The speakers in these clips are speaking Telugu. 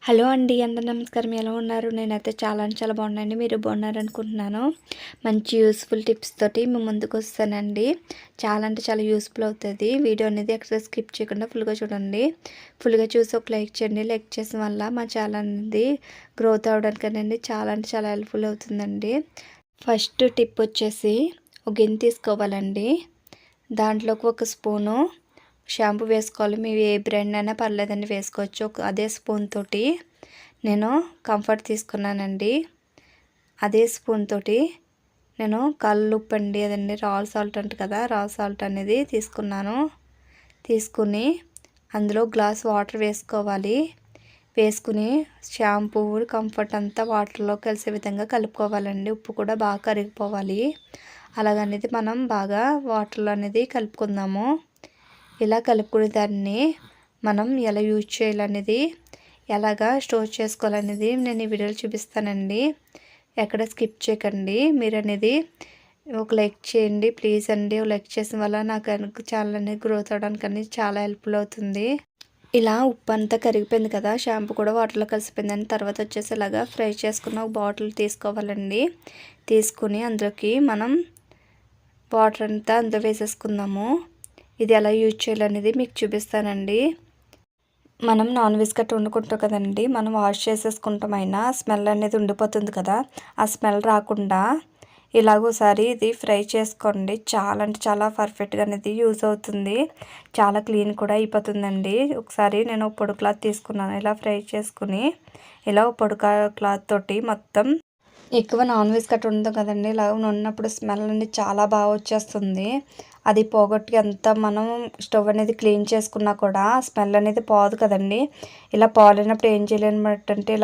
హలో అండి, అందరూ నమస్కారం. ఎలా ఉన్నారు? నేనైతే చాలా అంటే చాలా బాగున్నానండి. మీరు బాగున్నారనుకుంటున్నాను. మంచి యూస్ఫుల్ టిప్స్ తోటి మీ ముందుకు వస్తానండి. చాలా అంటే చాలా యూస్ఫుల్ అవుతుంది. వీడియో అనేది ఎక్కడ స్కిప్ చేయకుండా ఫుల్గా చూడండి. ఫుల్గా చూసి ఒక లైక్ చేయండి. లైక్ చేసిన వల్ల మా ఛానల్ అనేది గ్రోత్ అవ్వడానికనండి చాలా అంటే చాలా హెల్ప్ఫుల్ అవుతుందండి. ఫస్ట్ టిప్ వచ్చేసి ఒక గిన్నె తీసుకోవాలండి. దాంట్లోకి ఒక స్పూను షాంపూ వేసుకోవాలి. మీరు ఏ బ్రాండ్ అయినా పర్లేదండి, వేసుకోవచ్చు. అదే స్పూన్ తోటి నేను కంఫర్ట్ తీసుకున్నానండి. అదే స్పూన్ తోటి నేను కల్లుప్పు అండి, అదండి రాల్ సాల్ట్ అంట కదా, రాల్ సాల్ట్ అనేది తీసుకున్నాను. తీసుకుని అందులో గ్లాస్ వాటర్ వేసుకోవాలి. వేసుకుని షాంపూ కంఫర్ట్ అంతా వాటర్లో కలిసే విధంగా కలుపుకోవాలండి. ఉప్పు కూడా బాగా కరిగిపోవాలి. అలాగనేది మనం బాగా వాటర్లో అనేది కలుపుకుందాము. ఇలా కలుపుకునే దాన్ని మనం ఎలా యూజ్ చేయాలనేది, ఎలాగా స్టోర్ చేసుకోవాలనేది నేను ఈ వీడియోలో చూపిస్తానండి. ఎక్కడ స్కిప్ చేయకండి. మీరు అనేది ఒక లైక్ చేయండి ప్లీజ్ అండి. లైక్ చేసిన వల్ల నాకు ఛానల్ అనేది గ్రోత్ అవడానికి అనేది చాలా హెల్ప్ఫుల్ అవుతుంది. ఇలా ఉప్పు అంతా కరిగిపోయింది కదా, షాంపూ కూడా వాటర్లో కలిసిపోయిందని. తర్వాత వచ్చేసి ఇలాగా ఫ్రై చేసుకున్న ఒక బాటిల్ తీసుకోవాలండి. తీసుకుని అందులోకి మనం వాటర్ అంతా అందులో వేసేసుకుందాము. ఇది ఎలా యూజ్ చేయాలనేది మీకు చూపిస్తానండి. మనం నాన్ వెజ్ గట్రా వండుకుంటాం కదండి, మనం వాష్ చేసేసుకుంటామైనా స్మెల్ అనేది ఉండిపోతుంది కదా, ఆ స్మెల్ రాకుండా ఇలాగోసారి ఇది ఫ్రై చేసుకోండి. చాలా అంటే చాలా పర్ఫెక్ట్గా అనేది యూజ్ అవుతుంది. చాలా క్లీన్ కూడా అయిపోతుందండి. ఒకసారి నేను పొడి క్లాత్ తీసుకున్నాను. ఇలా ఫ్రై చేసుకుని ఇలా పొడి క్లాత్ తోటి మొత్తం ఎక్కువ నాన్ వెజ్ కట్ట ఉంటుంది కదండి, ఇలా ఉన్నప్పుడు స్మెల్ అనేది చాలా బాగా వచ్చేస్తుంది. అది పోగొట్టి అంతా మనం స్టవ్ అనేది క్లీన్ చేసుకున్నా కూడా స్మెల్ అనేది పోదు కదండి. ఇలా పోలేనప్పుడు ఏం చేయాలన్నమాట అంటే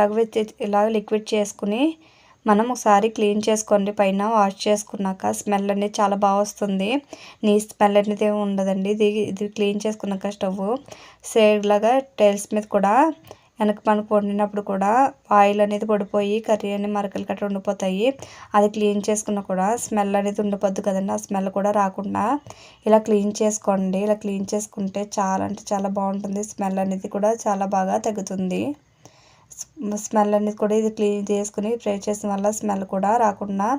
ఇలాగ లిక్విడ్ చేసుకుని మనం ఒకసారి క్లీన్ చేసుకోండి. పైన వాష్ చేసుకున్నాక స్మెల్ అనేది చాలా బాగా వస్తుంది. నీ స్మెల్ అనేది ఏమి ఉండదండి. ఇది క్లీన్ చేసుకున్నాక స్టవ్ సైడ్ లాగా టైల్స్ మీద కూడా వెనక మనకు వండినప్పుడు కూడా ఆయిల్ అనేది పడిపోయి కర్రీ అని మరకలు కట్ట ఉండిపోతాయి. అది క్లీన్ చేసుకున్నా కూడా స్మెల్ అనేది ఉండిపోద్ది కదండి. ఆ స్మెల్ కూడా రాకుండా ఇలా క్లీన్ చేసుకోండి. ఇలా క్లీన్ చేసుకుంటే చాలా అంటే చాలా బాగుంటుంది. స్మెల్ అనేది కూడా చాలా బాగా తగ్గుతుంది. స్మెల్ అనేది కూడా ఇది క్లీన్ చేసుకుని ఫ్రై చేసిన వల్ల స్మెల్ కూడా రాకుండా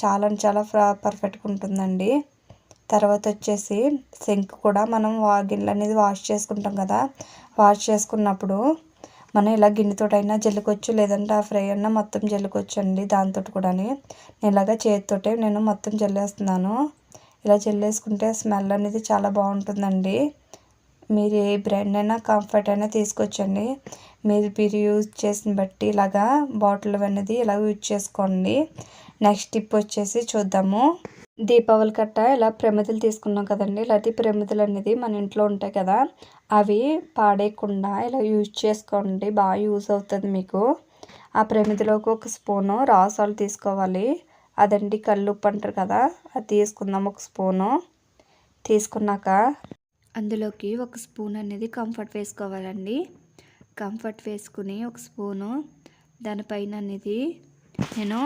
చాలా అంటే చాలా పర్ఫెక్ట్గా ఉంటుందండి. తర్వాత వచ్చేసి సింక్ కూడా మనం గిన్నెలు అనేది వాష్ చేసుకుంటాం కదా, వాష్ చేసుకున్నప్పుడు మనం ఇలా గిన్నెతోటైనా జల్లుకోవచ్చు, లేదంటే ఆ ఫ్రై అయినా మొత్తం జల్లుకోవచ్చు అండి. దాంతో కూడా నేను ఇలాగ చేతితోటే నేను మొత్తం జల్లేస్తున్నాను. ఇలా జల్లేసుకుంటే స్మెల్ అనేది చాలా బాగుంటుందండి. మీరు ఏ బ్రాండ్ అయినా కంఫర్ట్ అయినా తీసుకొచ్చండి. మీరు యూజ్ చేసిన బట్టి ఇలాగా బాటిల్ అనేది ఇలా యూజ్ చేసుకోండి. నెక్స్ట్ టిప్ వచ్చేసి చూద్దాము. దీపావళి కట్ట ఇలా ప్రమిదలు తీసుకున్నాం కదండి. ఇలాంటి ప్రమిదలు అనేది మన ఇంట్లో ఉంటాయి కదా, అవి పాడేయకుండా ఇలా యూజ్ చేసుకోండి. బాగా యూజ్ అవుతుంది మీకు. ఆ ప్రమిదలోకి ఒక స్పూను రా సాల్ట్ తీసుకోవాలి. అదండి కల్లుప్పు అంటారు కదా, అది తీసుకుందాం. ఒక స్పూను తీసుకున్నాక అందులోకి ఒక స్పూన్ అనేది కంఫర్ట్ వేసుకోవాలండి. కంఫర్ట్ వేసుకుని ఒక స్పూను దానిపైన అనేది నేను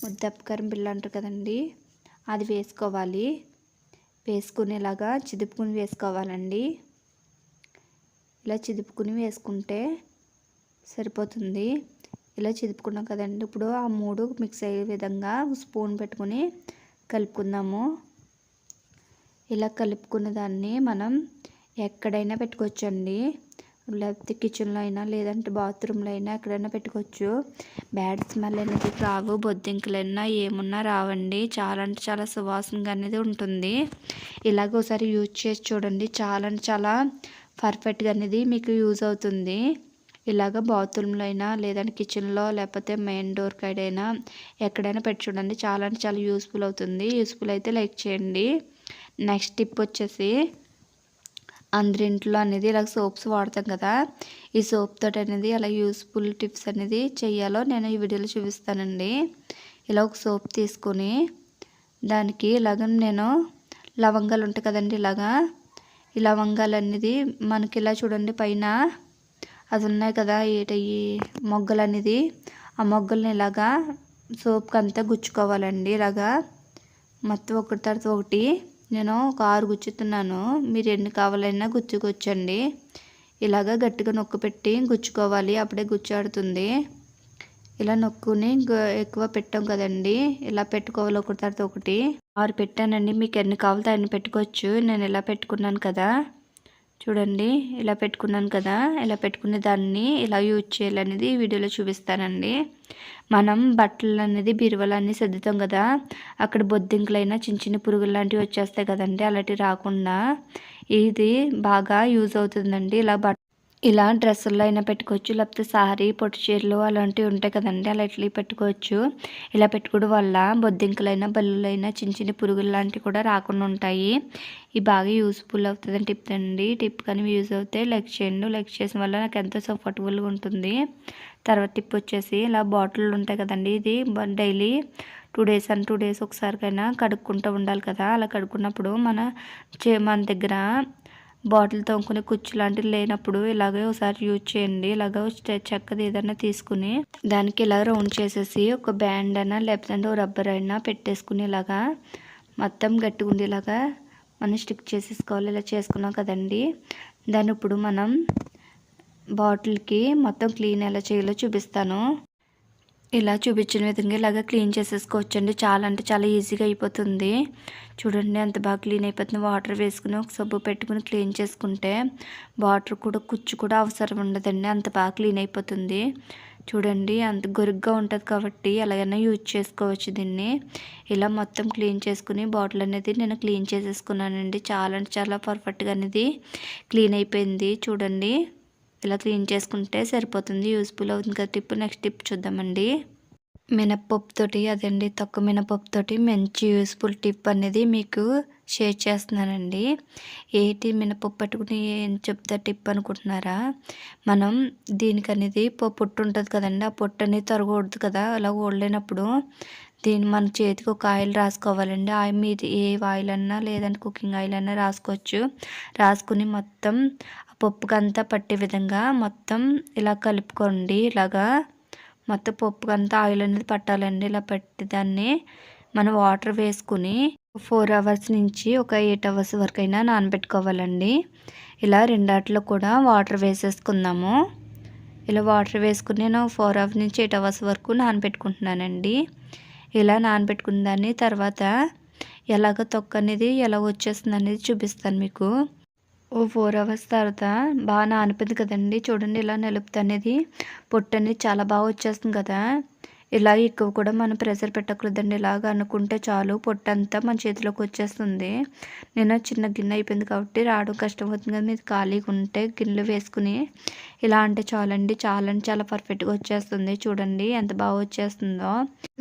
ముద్దపకారం బిళ్ళ అంటారు కదండి, అది వేసుకోవాలి. వేసుకునేలాగా చిదుపుకుని వేసుకోవాలండి. ఇలా చిదుపుకుని వేసుకుంటే సరిపోతుంది. ఇలా చిదుపుకున్నాం కదండి. ఇప్పుడు ఆ మూడు మిక్స్ అయ్యే విధంగా స్పూన్ పెట్టుకుని కలుపుకుందాము. ఇలా కలుపుకున్న దాన్ని మనం ఎక్కడైనా పెట్టుకోవచ్చండి. లేకపోతే కిచెన్లో అయినా, లేదంటే బాత్రూంలో అయినా ఎక్కడైనా పెట్టుకోవచ్చు. బ్యాడ్ స్మెల్ అనేది రావు. బొద్దింకలైనా ఏమున్నా రావండి. చాలా అంటే చాలా సువాసనగా అనేది ఉంటుంది. ఇలాగ ఒకసారి యూజ్ చేసి చూడండి. చాలా అంటే చాలా పర్ఫెక్ట్గా అనేది మీకు యూజ్ అవుతుంది. ఇలాగ బాత్రూంలో అయినా, లేదంటే కిచెన్లో, లేకపోతే మెయిన్ డోర్ కాడైనా ఎక్కడైనా పెట్టి చూడండి. చాలా అంటే చాలా యూస్ఫుల్ అవుతుంది. యూస్ఫుల్ అయితే లైక్ చేయండి. నెక్స్ట్ టిప్ వచ్చేసి అందరింట్లో అనేది ఇలా సోప్స్ వాడతాం కదా, ఈ సోప్ తోటి అనేది అలా యూస్ఫుల్ టిప్స్ అనేది చెయ్యాలో నేను ఈ వీడియోలో చూపిస్తానండి. ఇలా ఒక సోప్ తీసుకొని దానికి ఇలాగ నేను లవంగాలు ఉంటాయి కదండి, ఇలాగా ఈ లవంగాలు అనేది మనకి ఇలా చూడండి పైన అది ఉన్నాయి కదా, ఈ మొగ్గలు అనేది, ఆ మొగ్గల్ని ఇలాగా సోప్కి అంతా గుచ్చుకోవాలండి. ఇలాగా మొత్తం ఒకటి తర్వాత ఒకటి నేను ఒక 6 గుచ్చుతున్నాను. మీరు ఎన్ని కావాలన్నా గుచ్చుకోవచ్చండి. ఇలాగా గట్టిగా నొక్కు పెట్టి గుచ్చుకోవాలి, అప్పుడే గుచ్చాడుతుంది. ఇలా నొక్కుని ఎక్కువ పెట్టాం కదండి, ఇలా పెట్టుకోవాలి ఒకటి తర్వాత ఒకటి. 6 పెట్టానండి, మీకు ఎన్ని కావాలో అన్ని పెట్టుకోవచ్చు. నేను ఇలా పెట్టుకున్నాను కదా, చూడండి ఇలా పెట్టుకున్నాను కదా. ఇలా పెట్టుకునే దాన్ని ఇలా యూజ్ చేయాలనేది ఈ వీడియోలో చూపిస్తానండి. మనం బట్టలు అనేది బీరువాలన్నీ సర్దుతాం కదా, అక్కడ బొద్దింకలైనా చిన్న చిన్న పురుగులు లాంటివి వచ్చేస్తాయి కదండి, అలాంటివి రాకుండా ఇది బాగా యూజ్ అవుతుందండి. ఇలా డ్రెస్సుల్లో అయినా పెట్టుకోవచ్చు, లేకపోతే సారీ పొట్టు చీరలు అలాంటివి ఉంటాయి కదండి, అలా ఇట్లా పెట్టుకోవచ్చు. ఇలా పెట్టుకోవడం వల్ల బొద్దింకలైనా బల్లులైనా చిన్న చిన్న పురుగులు లాంటివి కూడా రాకుండా ఉంటాయి. ఇది బాగా యూస్ఫుల్ అవుతుందని టిప్ అండి. టిప్ కానీ యూజ్ అవుతే లైక్ చేయండి. లైక్ చేసిన వల్ల నాకు ఎంతో కంఫర్టబుల్గా ఉంటుంది. తర్వాత టిప్ వచ్చేసి ఇలా బాటిల్ ఉంటాయి కదండి, ఇది డైలీ 2 డేస్ అండ్ 2 డేస్ ఒకసారికైనా కడుక్కుంటూ ఉండాలి కదా. అలా కడుక్కున్నప్పుడు మన దగ్గర బాటిల్ తోముకునే కుచ్చు లాంటివి లేనప్పుడు ఇలాగే ఒకసారి యూజ్ చేయండి. ఇలాగ చెక్కది ఏదైనా తీసుకుని దానికి ఇలా రౌండ్ చేసేసి ఒక బ్యాండ్ అయినా లేకపోతే రబ్బర్ అయినా పెట్టేసుకుని ఇలాగా మొత్తం గట్టిగా ఉండేలాగా మనం స్టిక్ చేసేసుకోవాలి. ఇలా చేసుకున్నాం కదండి, దాన్ని ఇప్పుడు మనం బాటిల్కి మొత్తం క్లీన్ ఎలా చేయాలో చూపిస్తాను. ఇలా చూపించిన విధంగా ఇలాగ క్లీన్ చేసేసుకోవచ్చండి. చాలా అంటే చాలా ఈజీగా అయిపోతుంది. చూడండి ఎంత బాగా క్లీన్ అయిపోతుంది. వాటర్ వేసుకుని ఒక సబ్బు పెట్టుకుని క్లీన్ చేసుకుంటే వాటర్ కూడా కుచ్చు కూడా అవసరం ఉండదండి, అంత బాగా క్లీన్ అయిపోతుంది. చూడండి అంత గొరుగ్గా ఉంటుంది కాబట్టి ఎలాగైనా యూజ్ చేసుకోవచ్చు దీన్ని. ఇలా మొత్తం క్లీన్ చేసుకుని బాటిల్ అనేది నేను క్లీన్ చేసేసుకున్నానండి. చాలా అంటే చాలా పర్ఫెక్ట్గా అనేది క్లీన్ అయిపోయింది. చూడండి ఇలా క్లీన్ చేసుకుంటే సరిపోతుంది, యూస్ఫుల్ అవుతుంది కదా టిప్. నెక్స్ట్ టిప్ చూద్దామండి. మినపప్పుతోటి అదండి తక్కువ మినపప్పుతోటి మంచి యూస్ఫుల్ టిప్ అనేది మీకు షేర్ చేస్తున్నానండి. ఏంటి మినపప్పు పట్టుకుని ఏం చెప్తా టిప్ అనుకుంటున్నారా? మనం దీనికి అనేది పొట్టు ఉంటుంది కదండి, ఆ పొట్టు అనేది తొరగకూడదు కదా. అలా ఓడలేనప్పుడు దీన్ని మన చేతికి ఒక ఆయిల్ రాసుకోవాలండి. ఆయిల్ మీద ఏ ఆయిల్ అన్నా లేదంటే కుకింగ్ ఆయిల్ అన్నా రాసుకోవచ్చు. రాసుకుని మొత్తం పప్పుకంతా పట్టే విధంగా మొత్తం ఇలా కలుపుకోండి. ఇలాగా మొత్తం పప్పుకంతా ఆయిల్ అనేది పట్టాలండి. ఇలా పట్టి దాన్ని మనం వాటర్ వేసుకుని 4 అవర్స్ నుంచి ఒక 8 అవర్స్ వరకు అయినా నానబెట్టుకోవాలండి. ఇలా రెండాట్లో కూడా వాటర్ వేసేసుకుందాము. ఇలా వాటర్ వేసుకుని నేను 4 అవర్స్ నుంచి 8 అవర్స్ వరకు నానబెట్టుకుంటున్నానండి. ఇలా నానబెట్టుకున్న దాన్ని తర్వాత ఎలాగ తొక్క అనేది ఎలా వచ్చేస్తుంది అనేది చూపిస్తాను మీకు. 4 అవర్స్ తర్వాత బాగా నానిపోయింది కదండి, చూడండి ఇలా నలుపుతా అనేది పొట్టు అనేది చాలా బాగా వచ్చేస్తుంది కదా. ఇలా ఎక్కువ కూడా మనం ప్రెషర్ పెట్టకూడదండి, ఇలాగ అనుకుంటే చాలు పొట్టు అంతా మన చేతిలోకి వచ్చేస్తుంది. నేను చిన్న గిన్నె అయిపోయింది కాబట్టి రావడం కష్టం అవుతుంది కదా, మీరు ఖాళీగా ఉంటే గిన్నెలు వేసుకుని ఇలా అంటే చాలండి. చాలా అంటే చాలా పర్ఫెక్ట్గా వచ్చేస్తుంది. చూడండి ఎంత బాగా వచ్చేస్తుందో.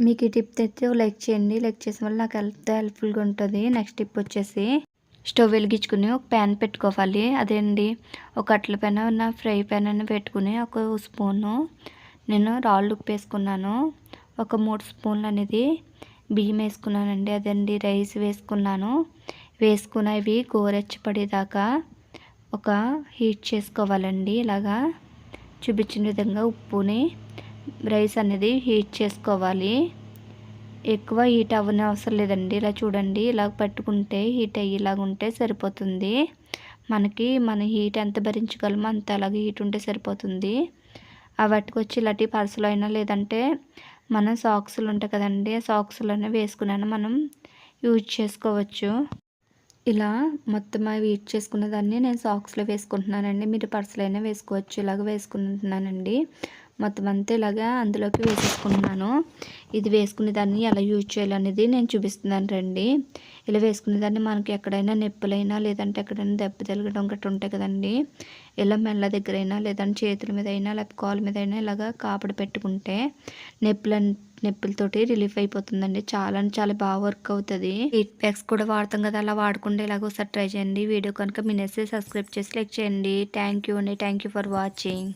మీకు ఈ టిప్ తెచ్చి లైక్ చేయండి. లైక్ చేసిన వల్ల నాకు హెల్ప్ఫుల్గా ఉంటుంది. నెక్స్ట్ టిప్ వచ్చేసి స్టవ్ వెలిగించుకుని ఒక ప్యాన్ పెట్టుకోవాలి. అదేండి ఒక అట్ల పైన ఫ్రై ప్యాన్ అని పెట్టుకుని ఒక స్పూను నేను రాళ్ళు ఉప్పు వేసుకున్నాను. ఒక 3 స్పూన్లు అనేది బియ్యం వేసుకున్నానండి. అదండి రైస్ వేసుకున్నాను. వేసుకుని అవి గోరెచ్చపడేదాకా ఒక హీట్ చేసుకోవాలండి. ఇలాగా చూపించిన విధంగా ఉప్పుని రైస్ అనేది హీట్ చేసుకోవాలి. ఎక్కువ హీట్ అవ్వని అవసరం లేదండి. ఇలా చూడండి ఇలా పట్టుకుంటే హీట్ అయ్యేలాగా ఉంటే సరిపోతుంది. మన హీట్ ఎంత భరించగలమో అంత అలాగే హీట్ ఉంటే సరిపోతుంది. ఆ పట్టుకొచ్చి ఇలాంటి పర్సులో అయినా లేదంటే మన సాక్సులు ఉంటాయి కదండి, ఆ సాక్సులోనే వేసుకున్నాను మనం యూజ్ చేసుకోవచ్చు. ఇలా మొత్తం అవి హీట్ చేసుకున్న దాన్ని నేను సాక్స్లో వేసుకుంటున్నానండి. మీరు పర్సులో అయినా వేసుకోవచ్చు. ఇలాగ వేసుకుంటున్నానండి. మొత్తం అంతా ఇలాగా అందులోకి వేసేసుకుంటున్నాను. ఇది వేసుకునే దాన్ని ఎలా యూజ్ చేయాలనేది నేను చూపిస్తున్నాను రండి. ఇలా వేసుకునే దాన్ని మనకి ఎక్కడైనా నొప్పులైనా లేదంటే ఎక్కడైనా దెబ్బ తగలడం గట్రా ఉంటాయి కదండి, ఇలా మెల్ల దగ్గరైనా లేదంటే చేతుల మీద అయినా లేకపోతే కాళ్ళ మీద అయినా ఇలాగా కాపడి పెట్టుకుంటే నొప్పులతోటి రిలీఫ్ అయిపోతుందండి. చాలా అంటే చాలా బాగా వర్క్ అవుతుంది. హీట్ ప్యాక్స్ కూడా వాడతాం కదా, అలా వాడకుండా ఇలాగ ఒకసారి ట్రై చేయండి. వీడియో కనుక మీ నచ్చితే సబ్స్క్రైబ్ చేసి లైక్ చేయండి. థ్యాంక్ యూ అండి. Thank you for watching.